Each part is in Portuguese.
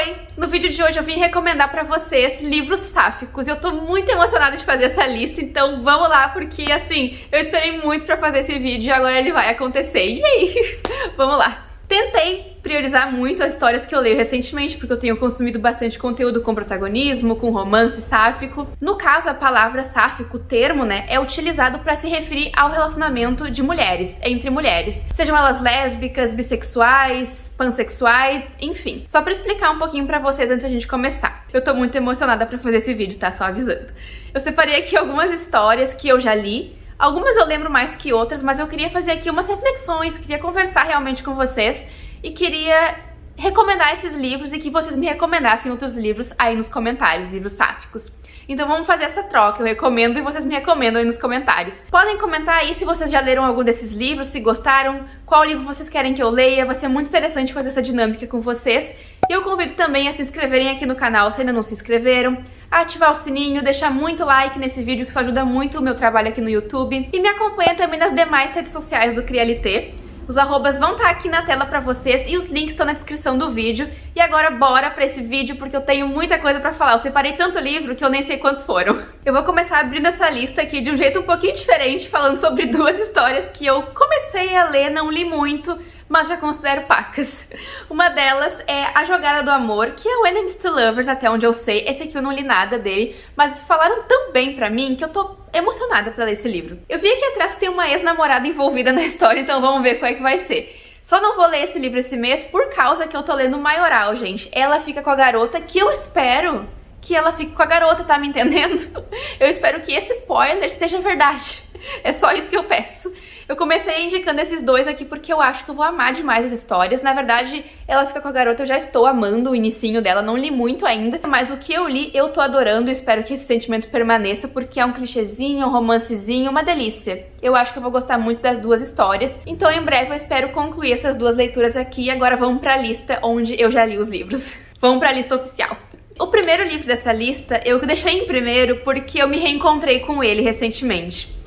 Oi! No vídeo de hoje eu vim recomendar pra vocês livros sáficos. Eu tô muito emocionada de fazer essa lista, então vamos lá, porque assim, eu esperei muito pra fazer esse vídeo e agora ele vai acontecer. E aí? Vamos lá! Tentei priorizar muito as histórias que eu leio recentemente, porque eu tenho consumido bastante conteúdo com protagonismo, com romance sáfico. No caso, a palavra sáfico, o termo, é utilizado para se referir ao relacionamento de mulheres, entre mulheres. Sejam elas lésbicas, bissexuais, pansexuais, enfim. Só para explicar um pouquinho para vocês antes da gente começar. Eu tô muito emocionada para fazer esse vídeo, tá? Só avisando. Eu separei aqui algumas histórias que eu já li. Algumas eu lembro mais que outras, mas eu queria fazer aqui umas reflexões, queria conversar realmente com vocês e queria recomendar esses livros e que vocês me recomendassem outros livros aí nos comentários, livros sáficos. Então vamos fazer essa troca, eu recomendo e vocês me recomendam aí nos comentários. Podem comentar aí se vocês já leram algum desses livros, se gostaram, qual livro vocês querem que eu leia, vai ser muito interessante fazer essa dinâmica com vocês. E eu convido também a se inscreverem aqui no canal se ainda não se inscreveram, a ativar o sininho, deixar muito like nesse vídeo que isso ajuda muito o meu trabalho aqui no YouTube. E me acompanha também nas demais redes sociais do Crialité. Os arrobas vão estar aqui na tela pra vocês e os links estão na descrição do vídeo. E agora bora pra esse vídeo porque eu tenho muita coisa pra falar. Eu separei tanto livro que eu nem sei quantos foram. Eu vou começar abrindo essa lista aqui de um jeito um pouquinho diferente, falando sobre duas histórias que eu comecei a ler, não li muito, mas já considero pacas. Uma delas é A Jogada do Amor, que é o Enemies to Lovers, até onde eu sei. Esse aqui eu não li nada dele, mas falaram tão bem pra mim que eu tô emocionada pra ler esse livro. Eu vi aqui atrás que tem uma ex-namorada envolvida na história, então vamos ver qual é que vai ser. Só não vou ler esse livro esse mês por causa que eu tô lendo Maioral, gente. Ela fica com a garota, que eu espero que ela fique com a garota, tá me entendendo? Eu espero que esse spoiler seja verdade. É só isso que eu peço. Eu comecei indicando esses dois aqui porque eu acho que eu vou amar demais as histórias. Na verdade, Ela Fica com a Garota, eu já estou amando o inicinho dela, não li muito ainda, mas o que eu li, eu tô adorando e espero que esse sentimento permaneça, porque é um clichêzinho, um romancezinho, uma delícia. Eu acho que eu vou gostar muito das duas histórias, então em breve eu espero concluir essas duas leituras aqui e agora vamos pra lista onde eu já li os livros. Vamos pra lista oficial. O primeiro livro dessa lista, eu deixei em primeiro porque eu me reencontrei com ele recentemente.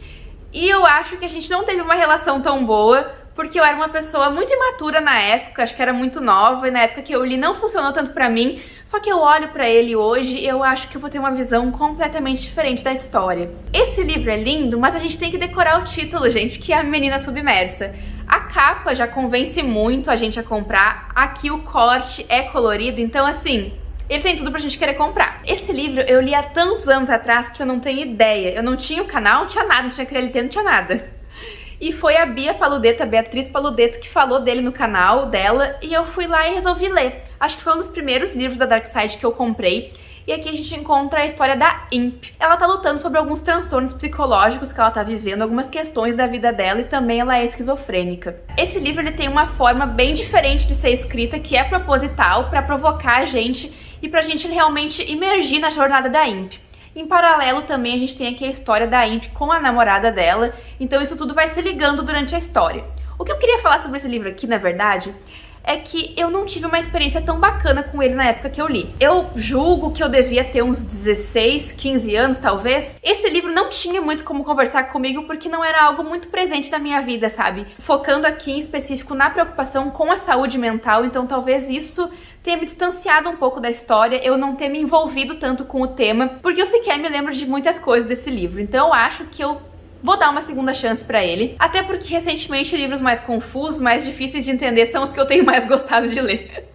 E eu acho que a gente não teve uma relação tão boa, porque eu era uma pessoa muito imatura na época, acho que era muito nova, e na época que eu li não funcionou tanto pra mim, só que eu olho pra ele hoje e eu acho que eu vou ter uma visão completamente diferente da história. Esse livro é lindo, mas a gente tem que decorar o título, gente, que é A Menina Submersa. A capa já convence muito a gente a comprar, aqui o corte é colorido, então assim, ele tem tudo pra gente querer comprar. Esse livro eu li há tantos anos atrás que eu não tenho ideia. Eu não tinha o canal, não tinha nada, não tinha Crialité, não tinha nada. E foi a Bia Paludeto, a Beatriz Paludeto, que falou dele no canal dela, e eu fui lá e resolvi ler. Acho que foi um dos primeiros livros da Dark Side que eu comprei. E aqui a gente encontra a história da Imp. Ela tá lutando sobre alguns transtornos psicológicos que ela tá vivendo, algumas questões da vida dela, e também ela é esquizofrênica. Esse livro ele tem uma forma bem diferente de ser escrita, que é proposital, pra provocar a gente e pra gente realmente imergir na jornada da Imp. Em paralelo também a gente tem aqui a história da Imp com a namorada dela, então isso tudo vai se ligando durante a história. O que eu queria falar sobre esse livro aqui, na verdade, é que eu não tive uma experiência tão bacana com ele na época que eu li. Eu julgo que eu devia ter uns 16, 15 anos, talvez. Esse livro não tinha muito como conversar comigo porque não era algo muito presente na minha vida, sabe? Focando aqui em específico na preocupação com a saúde mental, então talvez isso tenha me distanciado um pouco da história, eu não ter me envolvido tanto com o tema, porque eu sequer me lembro de muitas coisas desse livro. Então eu acho que eu vou dar uma segunda chance pra ele, até porque recentemente livros mais confusos, mais difíceis de entender são os que eu tenho mais gostado de ler.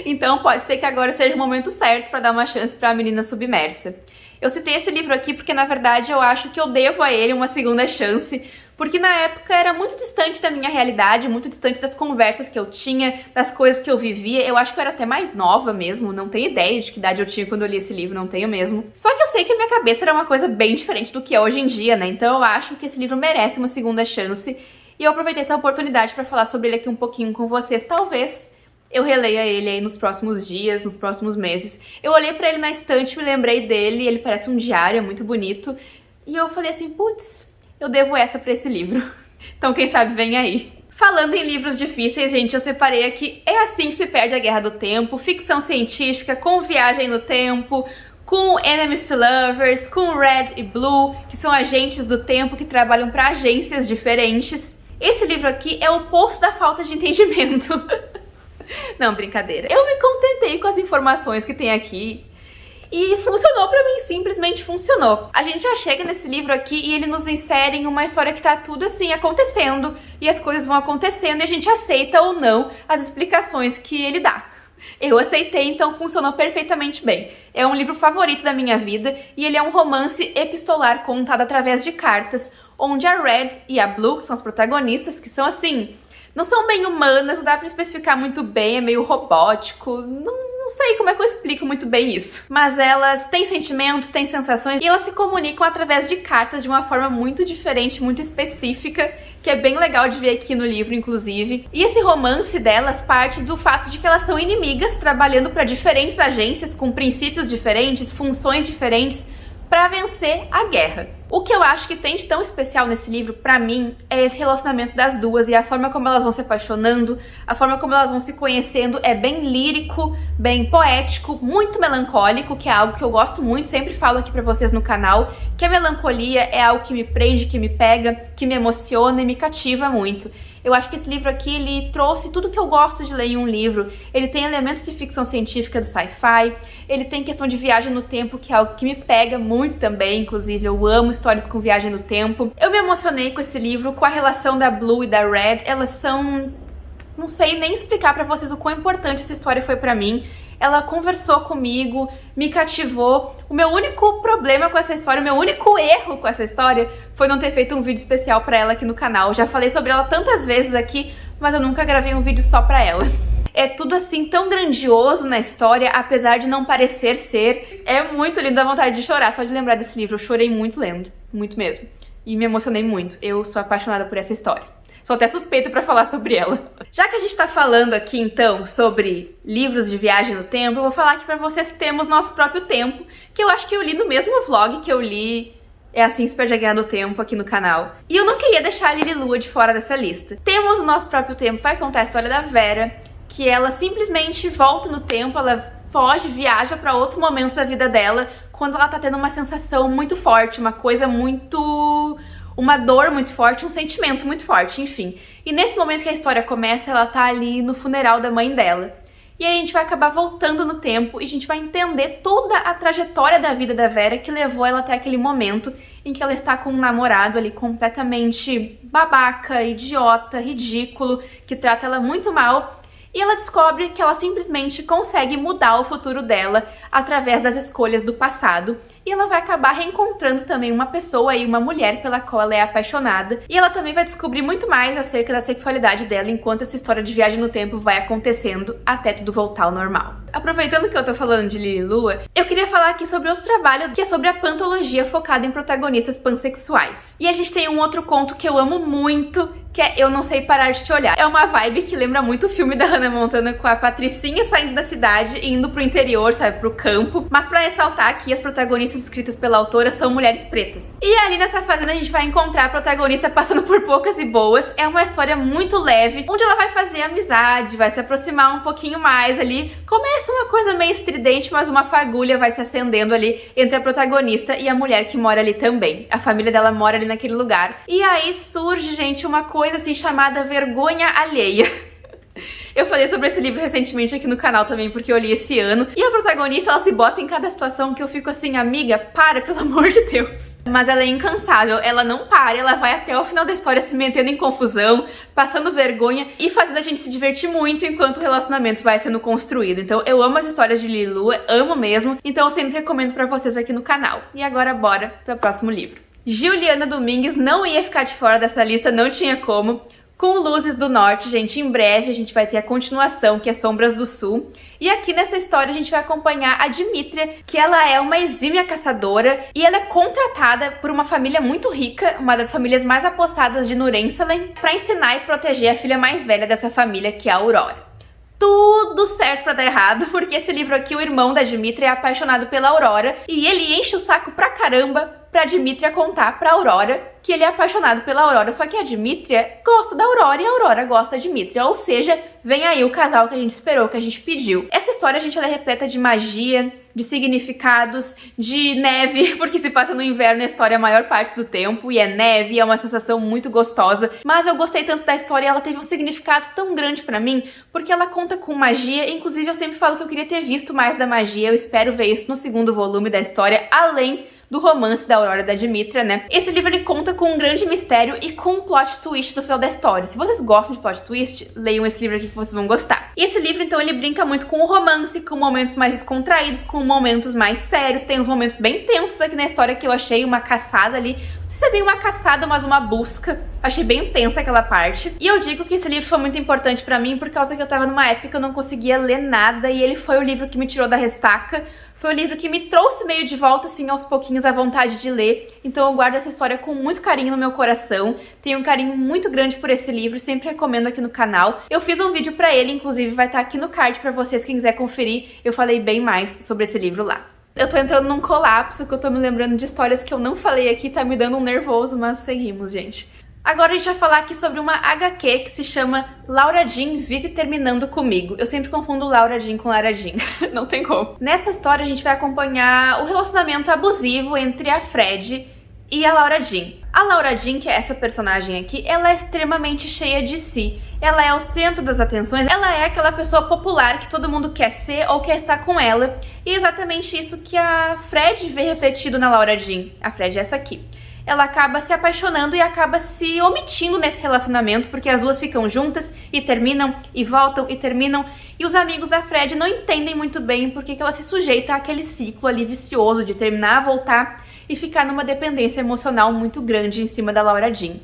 Então pode ser que agora seja o momento certo pra dar uma chance pra A Menina Submersa. Eu citei esse livro aqui porque na verdade eu acho que eu devo a ele uma segunda chance, porque na época era muito distante da minha realidade, muito distante das conversas que eu tinha, das coisas que eu vivia. Eu acho que eu era até mais nova mesmo, não tenho ideia de que idade eu tinha quando eu li esse livro, não tenho mesmo. Só que eu sei que a minha cabeça era uma coisa bem diferente do que é hoje em dia, né? Então eu acho que esse livro merece uma segunda chance e eu aproveitei essa oportunidade pra falar sobre ele aqui um pouquinho com vocês. Talvez eu releia ele aí nos próximos dias, nos próximos meses. Eu olhei pra ele na estante, me lembrei dele, ele parece um diário, é muito bonito. E eu falei assim, putz, eu devo essa pra esse livro. Então quem sabe vem aí. Falando em livros difíceis, gente, eu separei aqui É Assim que se Perde a Guerra do Tempo, ficção científica, com viagem no tempo, com Enemies to Lovers, com Red e Blue, que são agentes do tempo que trabalham pra agências diferentes. Esse livro aqui é o oposto da falta de entendimento. Não, brincadeira. Eu me contentei com as informações que tem aqui e funcionou pra mim, simplesmente funcionou. A gente já chega nesse livro aqui e ele nos insere em uma história que tá tudo assim acontecendo e as coisas vão acontecendo e a gente aceita ou não as explicações que ele dá. Eu aceitei, então funcionou perfeitamente bem. É um livro favorito da minha vida e ele é um romance epistolar contado através de cartas, onde a Red e a Blue, que são as protagonistas, que são assim, não são bem humanas, não dá pra especificar muito bem, é meio robótico, não sei como é que eu explico muito bem isso. Mas elas têm sentimentos, têm sensações e elas se comunicam através de cartas de uma forma muito diferente, muito específica, que é bem legal de ver aqui no livro, inclusive. E esse romance delas parte do fato de que elas são inimigas, trabalhando para diferentes agências, com princípios diferentes, funções diferentes, para vencer a guerra. O que eu acho que tem de tão especial nesse livro, pra mim, é esse relacionamento das duas e a forma como elas vão se apaixonando, a forma como elas vão se conhecendo é bem lírico, bem poético, muito melancólico, que é algo que eu gosto muito, sempre falo aqui pra vocês no canal, que a melancolia é algo que me prende, que me pega, que me emociona e me cativa muito. Eu acho que esse livro aqui, ele trouxe tudo que eu gosto de ler em um livro. Ele tem elementos de ficção científica do sci-fi, ele tem questão de viagem no tempo, que é algo que me pega muito também, inclusive eu amo histórias com viagem no tempo. Eu me emocionei com esse livro, com a relação da Blue e da Red, elas são... não sei nem explicar pra vocês o quão importante essa história foi pra mim. Ela conversou comigo, me cativou. O meu único problema com essa história, o meu único erro com essa história foi não ter feito um vídeo especial pra ela aqui no canal. Já falei sobre ela tantas vezes aqui, mas eu nunca gravei um vídeo só pra ela. É tudo assim tão grandioso na história, apesar de não parecer ser. É muito lindo, dá vontade de chorar só de lembrar desse livro. Eu chorei muito lendo, muito mesmo. E me emocionei muito. Eu sou apaixonada por essa história. Sou até suspeita pra falar sobre ela. Já que a gente tá falando aqui, então, sobre livros de viagem no tempo, eu vou falar aqui pra vocês que temos Nosso Próprio Tempo, que eu acho que eu li no mesmo vlog que eu li É Assim Se Perde a Guerra do Tempo aqui no canal. E eu não queria deixar a Lily Lua de fora dessa lista. Temos o Nosso Próprio Tempo, vai contar a história da Vera, que ela simplesmente volta no tempo, ela foge, viaja pra outro momento da vida dela, quando ela tá tendo uma sensação muito forte, uma coisa muito... uma dor muito forte, um sentimento muito forte, enfim. E nesse momento que a história começa, ela tá ali no funeral da mãe dela. E aí a gente vai acabar voltando no tempo e a gente vai entender toda a trajetória da vida da Vera que levou ela até aquele momento em que ela está com um namorado ali completamente babaca, idiota, ridículo, que trata ela muito mal. E ela descobre que ela simplesmente consegue mudar o futuro dela através das escolhas do passado. E ela vai acabar reencontrando também uma pessoa e uma mulher pela qual ela é apaixonada. E ela também vai descobrir muito mais acerca da sexualidade dela enquanto essa história de viagem no tempo vai acontecendo até tudo voltar ao normal. Aproveitando que eu tô falando de Lily Lua, eu queria falar aqui sobre outro trabalho que é sobre a pantologia focada em protagonistas pansexuais. E a gente tem um outro conto que eu amo muito, que é Eu Não Sei Parar de Te Olhar. É uma vibe que lembra muito o filme da Hannah Montana com a Patricinha saindo da cidade e indo pro interior, sabe, pro campo. Mas pra ressaltar aqui, as protagonistas escritas pela autora são mulheres pretas. E ali nessa fazenda a gente vai encontrar a protagonista passando por poucas e boas. É uma história muito leve, onde ela vai fazer amizade, vai se aproximar um pouquinho mais ali. Começa uma coisa meio estridente, mas uma fagulha vai se acendendo ali entre a protagonista e a mulher que mora ali também. A família dela mora ali naquele lugar. E aí surge, gente, uma coisa assim chamada vergonha alheia. Eu falei sobre esse livro recentemente aqui no canal também, porque eu li esse ano. E a protagonista, ela se bota em cada situação que eu fico assim, amiga, para, pelo amor de Deus. Mas ela é incansável, ela não para, ela vai até o final da história se metendo em confusão, passando vergonha e fazendo a gente se divertir muito enquanto o relacionamento vai sendo construído. Então eu amo as histórias de Lily Lua, amo mesmo, então eu sempre recomendo pra vocês aqui no canal. E agora bora pro próximo livro. Juliana Domingues não ia ficar de fora dessa lista, não tinha como. Com Luzes do Norte, gente, em breve a gente vai ter a continuação, que é Sombras do Sul. E aqui nessa história a gente vai acompanhar a Dimitra, que ela é uma exímia caçadora e ela é contratada por uma família muito rica, uma das famílias mais apossadas de Nurensalen, para ensinar e proteger a filha mais velha dessa família, que é a Aurora. Tudo certo pra dar errado, porque esse livro aqui, o irmão da Dimitra é apaixonado pela Aurora e ele enche o saco pra caramba pra Dimitra contar pra Aurora que ele é apaixonado pela Aurora, só que a Dmítria gosta da Aurora e a Aurora gosta da Dmítria, ou seja, vem aí o casal que a gente esperou, que a gente pediu. Essa história, gente, ela é repleta de magia, de significados, de neve, porque se passa no inverno a história a maior parte do tempo, e é neve, é uma sensação muito gostosa, mas eu gostei tanto da história e ela teve um significado tão grande pra mim, porque ela conta com magia, inclusive eu sempre falo que eu queria ter visto mais da magia, eu espero ver isso no segundo volume da história, além do romance da Aurora e da Dmítria, né? Esse livro, ele conta com um grande mistério e com um plot twist no final da história. Se vocês gostam de plot twist, leiam esse livro aqui que vocês vão gostar. E esse livro, então, ele brinca muito com o romance, com momentos mais descontraídos, com momentos mais sérios. Tem uns momentos bem tensos aqui na história que eu achei uma caçada ali. Não sei se é bem uma caçada, mas uma busca. Achei bem tensa aquela parte. E eu digo que esse livro foi muito importante pra mim por causa que eu tava numa época que eu não conseguia ler nada e ele foi o livro que me tirou da ressaca. Foi o livro que me trouxe meio de volta, assim, aos pouquinhos a vontade de ler. Então eu guardo essa história com muito carinho no meu coração. Tenho um carinho muito grande por esse livro, sempre recomendo aqui no canal. Eu fiz um vídeo pra ele, inclusive vai estar aqui no card pra vocês, quem quiser conferir. Eu falei bem mais sobre esse livro lá. Eu tô entrando num colapso, que eu tô me lembrando de histórias que eu não falei aqui, tá me dando um nervoso, mas seguimos, gente. Agora a gente vai falar aqui sobre uma HQ que se chama Laura Jean Vive Terminando Comigo. Eu sempre confundo Laura Jean com Lara Jean, não tem como. Nessa história a gente vai acompanhar o relacionamento abusivo entre a Fred e a Laura Jean. A Laura Jean, que é essa personagem aqui, ela é extremamente cheia de si. Ela é o centro das atenções, ela é aquela pessoa popular que todo mundo quer ser ou quer estar com ela. E é exatamente isso que a Fred vê refletido na Laura Jean. A Fred é essa aqui. Ela acaba se apaixonando e acaba se omitindo nesse relacionamento, porque as duas ficam juntas e terminam, e voltam e terminam, e os amigos da Fred não entendem muito bem porque que ela se sujeita àquele ciclo ali vicioso de terminar, voltar e ficar numa dependência emocional muito grande em cima da Laura Jean.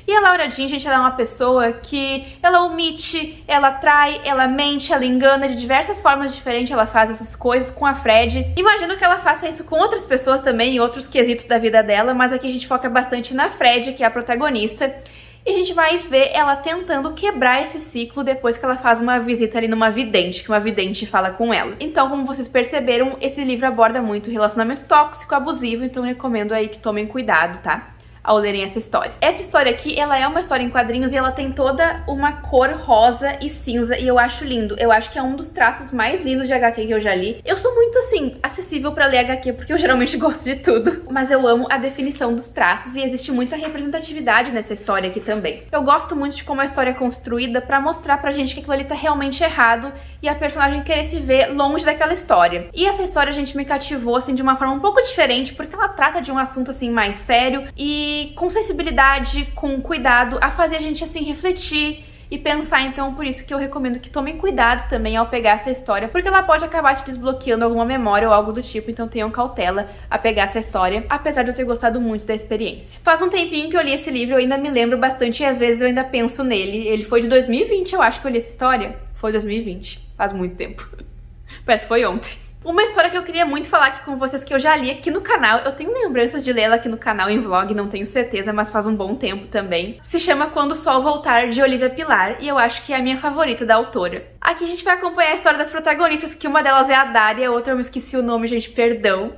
E a Laura Jean, gente, ela é uma pessoa que ela omite, ela trai, ela mente, ela engana de diversas formas diferentes, ela faz essas coisas com a Fred. Imagino que ela faça isso com outras pessoas também, em outros quesitos da vida dela, mas aqui a gente foca bastante na Fred, que é a protagonista. E a gente vai ver ela tentando quebrar esse ciclo depois que ela faz uma visita ali numa vidente, que uma vidente fala com ela. Então, como vocês perceberam, esse livro aborda muito relacionamento tóxico, abusivo, então recomendo aí que tomem cuidado, tá? Ao lerem essa história. Essa história aqui, ela é uma história em quadrinhos e ela tem toda uma cor rosa e cinza e eu acho lindo. Eu acho que é um dos traços mais lindos de HQ que eu já li. Eu sou muito, assim, acessível pra ler HQ porque eu geralmente gosto de tudo. Mas eu amo a definição dos traços e existe muita representatividade nessa história aqui também. Eu gosto muito de como a história é construída pra mostrar pra gente que aquilo ali tá realmente errado e a personagem querer se ver longe daquela história. E essa história, a gente, me cativou, assim, de uma forma um pouco diferente porque ela trata de um assunto, assim, mais sério e com sensibilidade, com cuidado, a fazer a gente, assim, refletir e pensar. Então, por isso que eu recomendo que tomem cuidado também ao pegar essa história, porque ela pode acabar te desbloqueando alguma memória ou algo do tipo, então tenham cautela a pegar essa história, apesar de eu ter gostado muito da experiência. Faz um tempinho que eu li esse livro, eu ainda me lembro bastante e às vezes eu ainda penso nele. Ele foi de 2020, eu acho que eu li essa história. Foi 2020, faz muito tempo. Parece que foi ontem. Uma história que eu queria muito falar aqui com vocês, que eu já li aqui no canal, eu tenho lembranças de lê-la aqui no canal em vlog, não tenho certeza, mas faz um bom tempo também. Se chama Quando o Sol Voltar, de Olivia Pilar, e eu acho que é a minha favorita da autora. Aqui a gente vai acompanhar a história das protagonistas, que uma delas é a Dária, a outra eu me esqueci o nome, gente, perdão.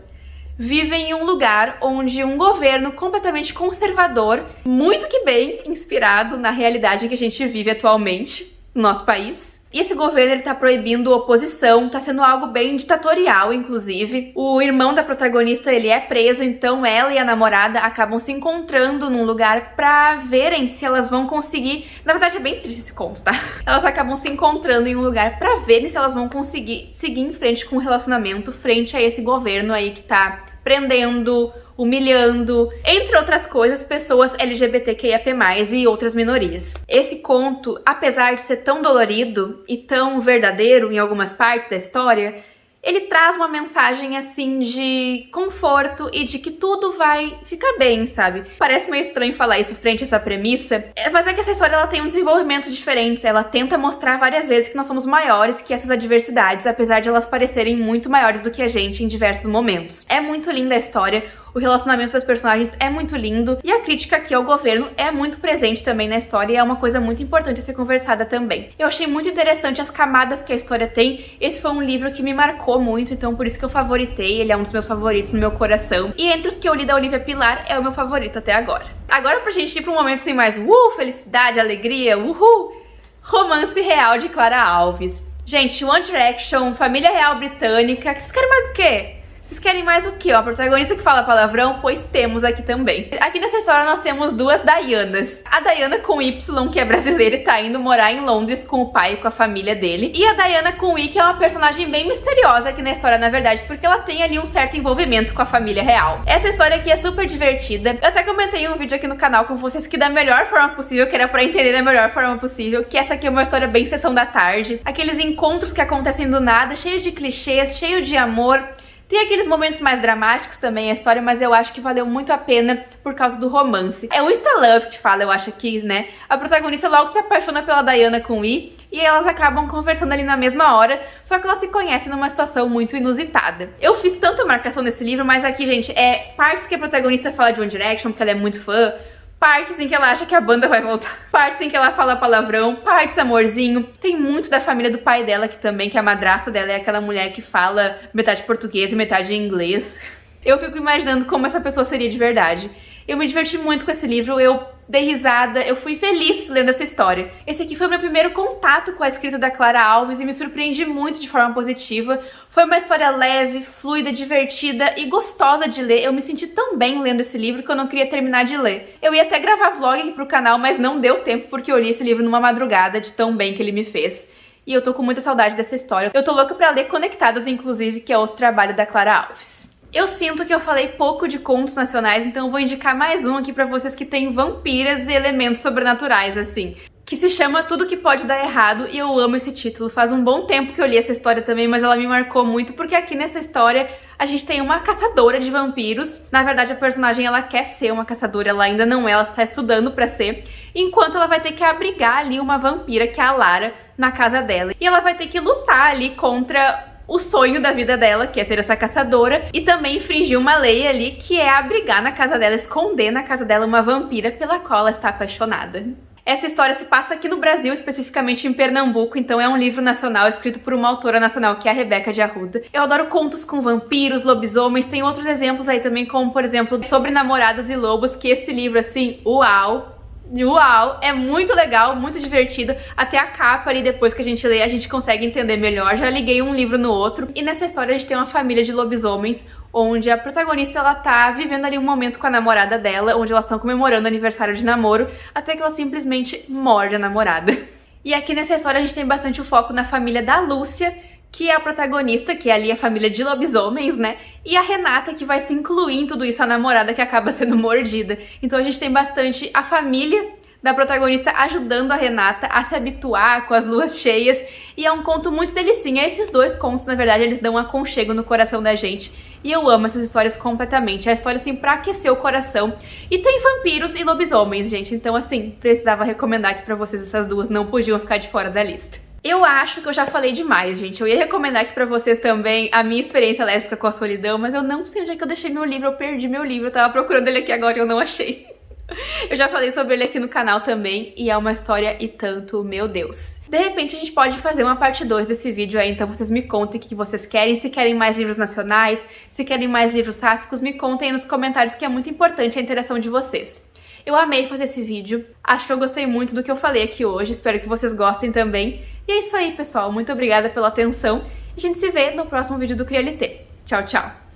Vivem em um lugar onde um governo completamente conservador, muito que bem inspirado na realidade que a gente vive atualmente no nosso país. E esse governo, ele tá proibindo oposição, tá sendo algo bem ditatorial, inclusive. O irmão da protagonista, ele é preso, então ela e a namorada acabam se encontrando num lugar pra verem se elas vão conseguir... Na verdade, é bem triste esse conto, tá? Elas acabam se encontrando em um lugar pra verem se elas vão conseguir seguir em frente com o relacionamento frente a esse governo aí que tá prendendo, humilhando, entre outras coisas, pessoas LGBTQIAP+, e outras minorias. Esse conto, apesar de ser tão dolorido e tão verdadeiro em algumas partes da história, ele traz uma mensagem, assim, de conforto e de que tudo vai ficar bem, sabe? Parece meio estranho falar isso frente a essa premissa, mas é que essa história, ela tem um desenvolvimento diferente. Ela tenta mostrar várias vezes que nós somos maiores que essas adversidades, apesar de elas parecerem muito maiores do que a gente em diversos momentos. É muito linda a história. O relacionamento das personagens é muito lindo e a crítica aqui ao governo é muito presente também na história e é uma coisa muito importante a ser conversada também. Eu achei muito interessante as camadas que a história tem. Esse foi um livro que me marcou muito, então por isso que eu favoritei. Ele é um dos meus favoritos no meu coração. E entre os que eu li da Olivia Pilar, é o meu favorito até agora. Agora pra gente ir pra um momento assim mais felicidade, alegria, uhul! Romance Real de Clara Alves. Gente, One Direction, família real britânica. Vocês querem mais o quê? Vocês querem mais o quê? Ó, a protagonista que fala palavrão? Pois temos aqui também. Aqui nessa história nós temos duas Dianas. A Diana com Y, que é brasileira e tá indo morar em Londres com o pai e com a família dele. E a Diana com I, que é uma personagem bem misteriosa aqui na história, na verdade, porque ela tem ali um certo envolvimento com a família real. Essa história aqui é super divertida. Eu até comentei um vídeo aqui no canal com vocês que da melhor forma possível, que era pra entender da melhor forma possível, que essa aqui é uma história bem sessão da tarde. Aqueles encontros que acontecem do nada, cheio de clichês, cheio de amor. Tem aqueles momentos mais dramáticos também a história, mas eu acho que valeu muito a pena por causa do romance. É o Insta-Love que fala, eu acho aqui, né? A protagonista logo se apaixona pela Diana com I e elas acabam conversando ali na mesma hora, só que elas se conhecem numa situação muito inusitada. Eu fiz tanta marcação nesse livro, mas aqui, gente, é partes que a protagonista fala de One Direction, porque ela é muito fã, partes em que ela acha que a banda vai voltar, partes em que ela fala palavrão, partes amorzinho. Tem muito da família do pai dela aqui também, que a madrasta dela é aquela mulher que fala metade português e metade inglês. Eu fico imaginando como essa pessoa seria de verdade. Eu me diverti muito com esse livro, eu dei risada, eu fui feliz lendo essa história. Esse aqui foi o meu primeiro contato com a escrita da Clara Alves e me surpreendi muito de forma positiva. Foi uma história leve, fluida, divertida e gostosa de ler. Eu me senti tão bem lendo esse livro que eu não queria terminar de ler. Eu ia até gravar vlog aqui pro canal, mas não deu tempo porque eu li esse livro numa madrugada de tão bem que ele me fez. E eu tô com muita saudade dessa história. Eu tô louca pra ler Conectadas, inclusive, que é outro trabalho da Clara Alves. Eu sinto que eu falei pouco de contos nacionais, então eu vou indicar mais um aqui pra vocês que tem vampiras e elementos sobrenaturais, assim, que se chama Tudo Que Pode Dar Errado, e eu amo esse título. Faz um bom tempo que eu li essa história também, mas ela me marcou muito, porque aqui nessa história a gente tem uma caçadora de vampiros. Na verdade, a personagem, ela quer ser uma caçadora, ela ainda não é, ela está estudando pra ser, enquanto ela vai ter que abrigar ali uma vampira, que é a Lara, na casa dela. E ela vai ter que lutar ali contra o sonho da vida dela, que é ser essa caçadora, e também infringir uma lei ali, que é abrigar na casa dela, esconder na casa dela uma vampira pela qual ela está apaixonada. Essa história se passa aqui no Brasil, especificamente em Pernambuco, então é um livro nacional escrito por uma autora nacional, que é a Rebeca de Arruda. Eu adoro contos com vampiros, lobisomens, tem outros exemplos aí também, como por exemplo, Sobre Namoradas e Lobos, que esse livro, assim, uau! Uau, é muito legal, muito divertido. Até a capa ali, depois que a gente lê, a gente consegue entender melhor. Já liguei um livro no outro. E nessa história a gente tem uma família de lobisomens, onde a protagonista, ela tá vivendo ali um momento com a namorada dela, onde elas estão comemorando o aniversário de namoro, até que ela simplesmente morde a namorada. E aqui nessa história a gente tem bastante o foco na família da Lúcia, que é a protagonista, que é ali a família de lobisomens, né? E a Renata, que vai se incluir em tudo isso, a namorada que acaba sendo mordida. Então a gente tem bastante a família da protagonista ajudando a Renata a se habituar com as luas cheias. E é um conto muito delicinha. Esses dois contos, na verdade, eles dão um aconchego no coração da gente. E eu amo essas histórias completamente. É a história, assim, pra aquecer o coração. E tem vampiros e lobisomens, gente. Então, assim, precisava recomendar aqui pra vocês essas duas. Não podiam ficar de fora da lista. Eu acho que eu já falei demais, gente. Eu ia recomendar aqui pra vocês também a minha experiência lésbica com a solidão, mas eu não sei onde é que eu deixei meu livro, eu perdi meu livro. Eu tava procurando ele aqui agora e eu não achei. Eu já falei sobre ele aqui no canal também, e é uma história e tanto, meu Deus. De repente a gente pode fazer uma parte 2 desse vídeo aí, então vocês me contem o que vocês querem, se querem mais livros nacionais, se querem mais livros sáficos, me contem aí nos comentários, que é muito importante a interação de vocês. Eu amei fazer esse vídeo, acho que eu gostei muito do que eu falei aqui hoje, espero que vocês gostem também. E é isso aí, pessoal, muito obrigada pela atenção, e a gente se vê no próximo vídeo do CriaLT. Tchau, tchau!